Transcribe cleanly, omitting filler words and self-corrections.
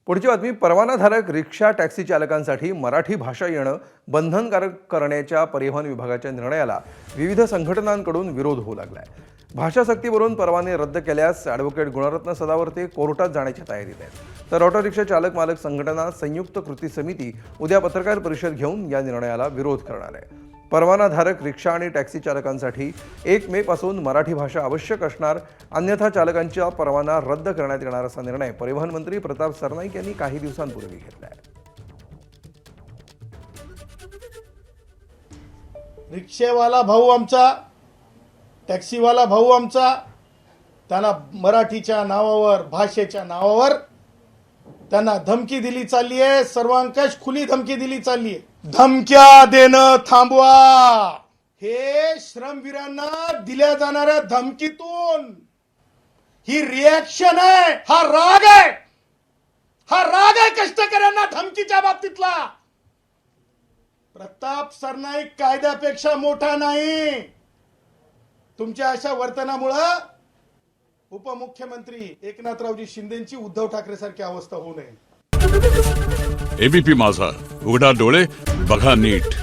पुढची बातमी. परवानाधारक रिक्षा टॅक्सी चालकांसाठी मराठी भाषा येणं बंधनकारक करण्याच्या परिवहन विभागाच्या निर्णयाला विविध संघटनांकडून विरोध होऊ लागलाय. भाषा सक्तीवरून परवाने रद्द केल्यास ॲडव्होकेट गुणरत्न सदावर्ते कोर्टात जाण्याच्या तयारीत आहेत. तर ऑटो रिक्षा चालक मालक संघटना संयुक्त कृती समिती उद्या पत्रकार परिषद घेऊन या निर्णयाला विरोध करणार आहे. परवानाधारक रिक्षा आणि टॅक्सी चालकांसाठी 1 मे पासून मराठी भाषा आवश्यक असणार, अन्यथा चालकांचा परवाना रद्द करण्यात येणार असा निर्णय परिवहन मंत्री प्रताप सरनाईक यांनी काही दिवसांपूर्वी घेतला आहे. रिक्षेवाला भाऊ आमचा, टॅक्सीवाला भाऊ आमचा, त्यांना मराठीच्या नावावर, भाषेच्या नावावर त्यांना धमकी दिली चालली आहे. सर्वांकष खुली धमकी दिली चालली आहे. धमक्या देणं थांबवा. हे श्रमवीरांना दिल्या जाणाऱ्या धमकीतून ही रिॲक्शन आहे, हा राग आहे, हा राग आहे कष्टकऱ्यांना धमकीच्या बाबतीतला. प्रताप सरनाईक कायद्यापेक्षा मोठा नाही. तुमच्या अशा वर्तनामुळं उपमुख्यमंत्री एकनाथरावजी शिंदेची उद्धव ठाकरे सारखी अवस्था होऊ नये. एबीपी माझा, उघडा डोळे बघा नीट.